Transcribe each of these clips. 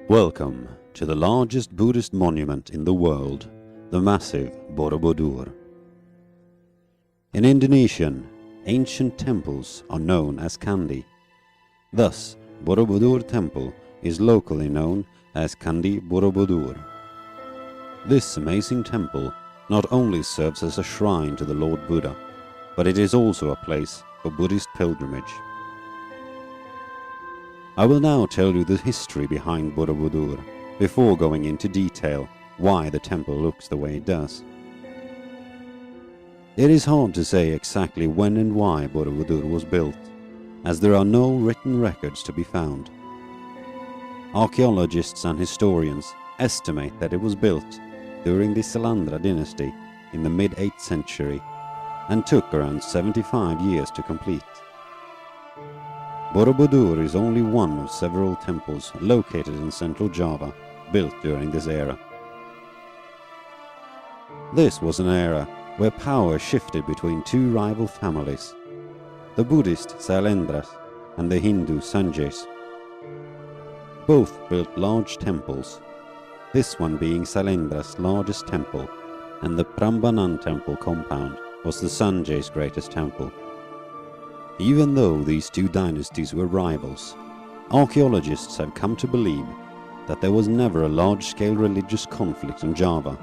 Welcome to the largest Buddhist monument in the world, the massive Borobudur. In Indonesian, ancient temples are known as candi. Thus, Borobudur Temple is locally known as Candi Borobudur. This amazing temple not only serves as a shrine to the Lord Buddha, but it is also a place for Buddhist pilgrimage. I will now tell you the history behind Borobudur before going into detail why the temple looks the way it does. It is hard to say exactly when and why Borobudur was built, as there are no written records to be found. Archaeologists and historians estimate that it was built during the Salandra dynasty in the mid-8th century and took around 75 years to complete. Borobudur is only one of several temples located in central Java built during this era. This was an era where power shifted between two rival families, the Buddhist Sailendras and the Hindu Sanjays. Both built large temples, this one being Sailendra's largest temple, and the Prambanan temple compound was the Sanjay's greatest temple. Even though these two dynasties were rivals, archaeologists have come to believe that there was never a large-scale religious conflict in Java,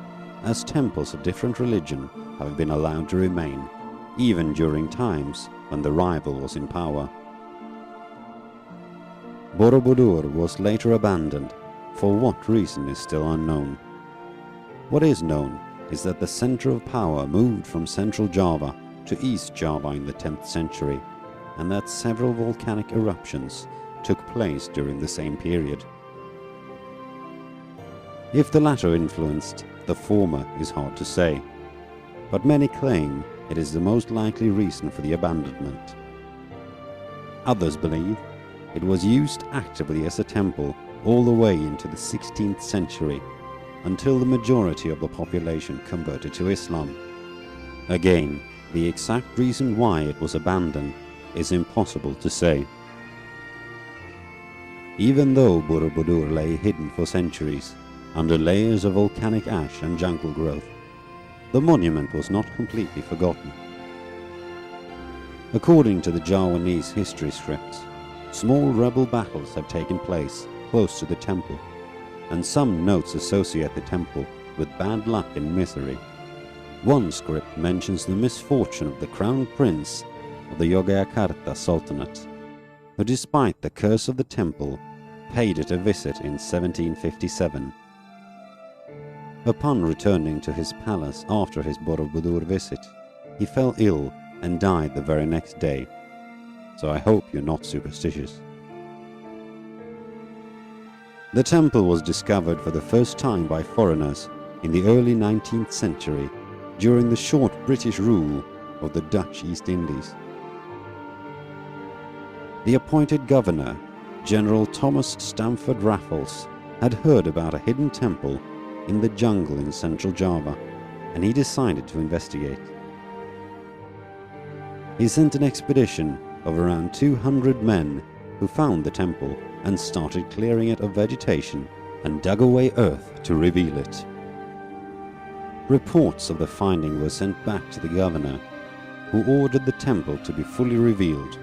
as temples of different religion have been allowed to remain, even during times when the rival was in power. Borobudur was later abandoned, for what reason is still unknown. What is known is that the center of power moved from central Java to East Java in the 10th century, and that several volcanic eruptions took place during the same period. If the latter influenced the former is hard to say, but many claim it is the most likely reason for the abandonment. Others believe it was used actively as a temple all the way into the 16th century, until the majority of the population converted to Islam. Again, the exact reason why it was abandoned is impossible to say. Even though Borobudur lay hidden for centuries, under layers of volcanic ash and jungle growth, the monument was not completely forgotten. According to the Javanese history scripts, small rebel battles have taken place close to the temple, and some notes associate the temple with bad luck and misery. One script mentions the misfortune of the crown prince of the Yogyakarta Sultanate, who despite the curse of the temple, paid it a visit in 1757. Upon returning to his palace after his Borobudur visit, he fell ill and died the very next day, so I hope you're not superstitious. The temple was discovered for the first time by foreigners in the early 19th century during the short British rule of the Dutch East Indies. The appointed governor, General Thomas Stamford Raffles, had heard about a hidden temple in the jungle in central Java, and he decided to investigate. He sent an expedition of around 200 men who found the temple and started clearing it of vegetation and dug away earth to reveal it. Reports of the finding were sent back to the governor, who ordered the temple to be fully revealed.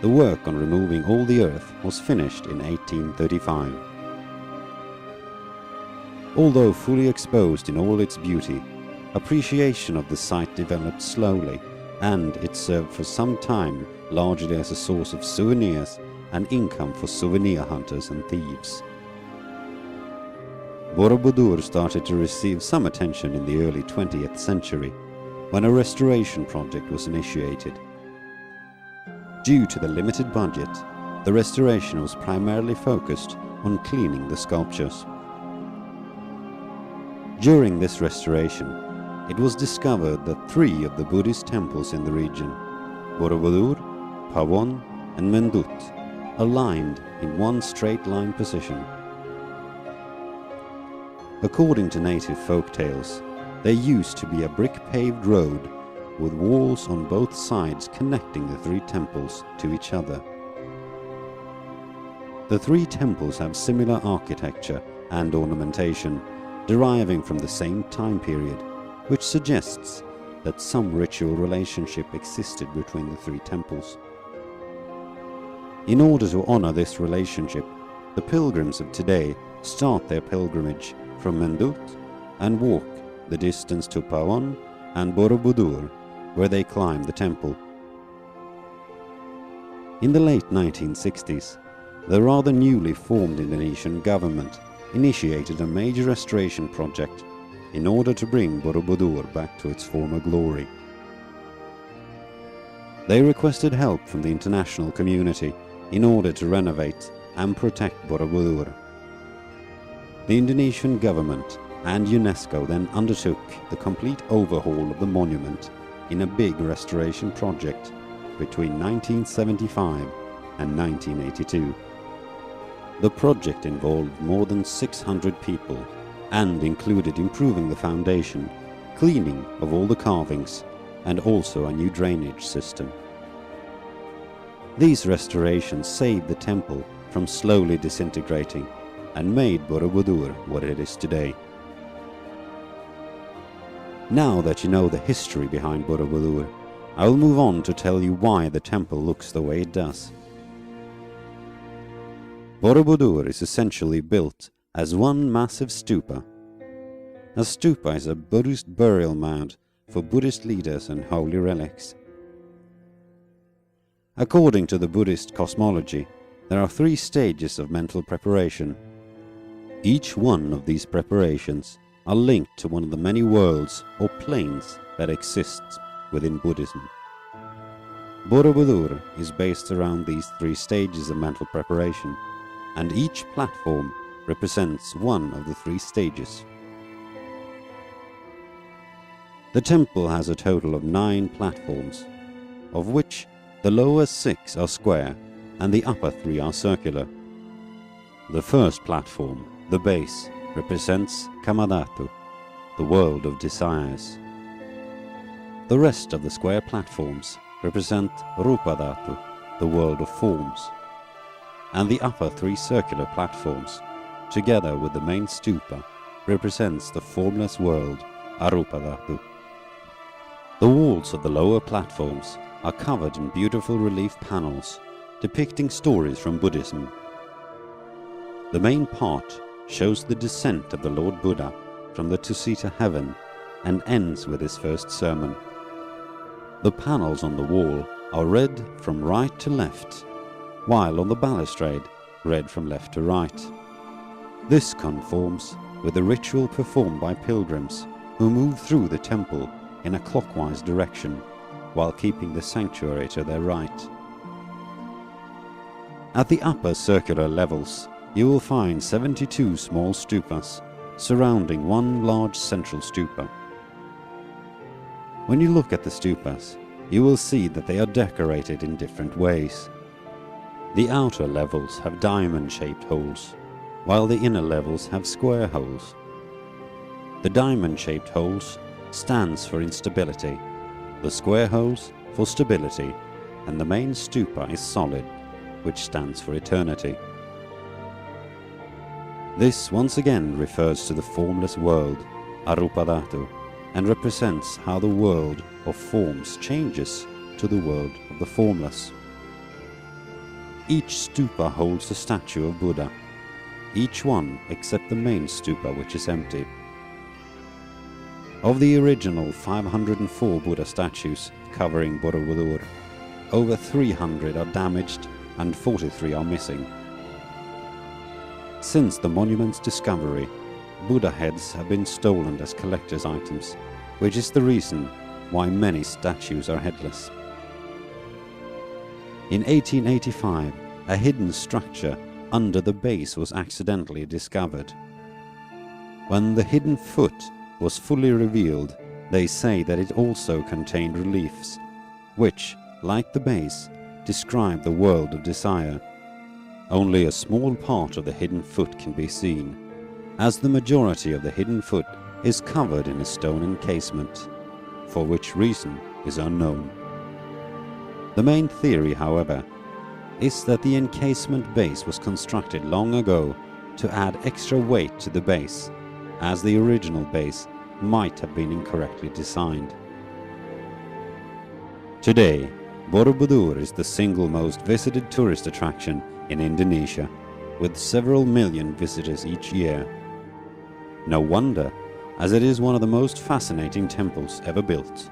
The work on removing all the earth was finished in 1835. Although fully exposed in all its beauty, appreciation of the site developed slowly, and it served for some time largely as a source of souvenirs and income for souvenir hunters and thieves. Borobudur started to receive some attention in the early 20th century, when a restoration project was initiated. Due to the limited budget, the restoration was primarily focused on cleaning the sculptures. During this restoration, it was discovered that 3 of the Buddhist temples in the region, Borobudur, Pawon, and Mendut, aligned in one straight line position. According to native folk tales, there used to be a brick-paved road with walls on both sides connecting the 3 temples to each other. The three temples have similar architecture and ornamentation, deriving from the same time period, which suggests that some ritual relationship existed between the three temples. In order to honor this relationship, the pilgrims of today start their pilgrimage from Mendut and walk the distance to Pawon and Borobudur, where they climb the temple. In the late 1960s, the rather newly formed Indonesian government initiated a major restoration project in order to bring Borobudur back to its former glory. They requested help from the international community in order to renovate and protect Borobudur. The Indonesian government and UNESCO then undertook the complete overhaul of the monument in a big restoration project between 1975 and 1982. The project involved more than 600 people and included improving the foundation, cleaning of all the carvings, and also a new drainage system. These restorations saved the temple from slowly disintegrating and made Borobudur what it is today. Now that you know the history behind Borobudur, I will move on to tell you why the temple looks the way it does. Borobudur is essentially built as one massive stupa. A stupa is a Buddhist burial mound for Buddhist leaders and holy relics. According to the Buddhist cosmology, there are 3 stages of mental preparation. Each one of these preparations are linked to one of the many worlds or planes that exists within Buddhism. Borobudur is based around these 3 stages of mental preparation, and each platform represents one of the 3 stages. The temple has a total of 9 platforms, of which the lower 6 are square and the upper 3 are circular. The first platform, the base, represents Kamadhatu, the world of desires. The rest of the square platforms represent Rupadhatu, the world of forms. And the upper 3 circular platforms, together with the main stupa, represents the formless world, Arupadhatu. The walls of the lower platforms are covered in beautiful relief panels depicting stories from Buddhism. The main part shows the descent of the Lord Buddha from the Tusita heaven and ends with his first sermon. The panels on the wall are read from right to left, while on the balustrade read from left to right. This conforms with the ritual performed by pilgrims who move through the temple in a clockwise direction, while keeping the sanctuary to their right. At the upper circular levels, you will find 72 small stupas surrounding one large central stupa. When you look at the stupas, you will see that they are decorated in different ways. The outer levels have diamond-shaped holes, while the inner levels have square holes. The diamond-shaped holes stands for instability, the square holes for stability, and the main stupa is solid, which stands for eternity. This once again refers to the formless world, Arupadhatu, and represents how the world of forms changes to the world of the formless. Each stupa holds a statue of Buddha, each one except the main stupa, which is empty. Of the original 504 Buddha statues covering Borobudur, over 300 are damaged and 43 are missing. Since the monument's discovery, Buddha heads have been stolen as collector's items, which is the reason why many statues are headless. In 1885, a hidden structure under the base was accidentally discovered. When the hidden foot was fully revealed, they say that it also contained reliefs, which, like the base, describe the world of desire. Only a small part of the hidden foot can be seen, as the majority of the hidden foot is covered in a stone encasement, for which reason is unknown. The main theory, however, is that the encasement base was constructed long ago to add extra weight to the base, as the original base might have been incorrectly designed. Today, Borobudur is the single most visited tourist attraction in Indonesia, with several million visitors each year. No wonder, as it is one of the most fascinating temples ever built.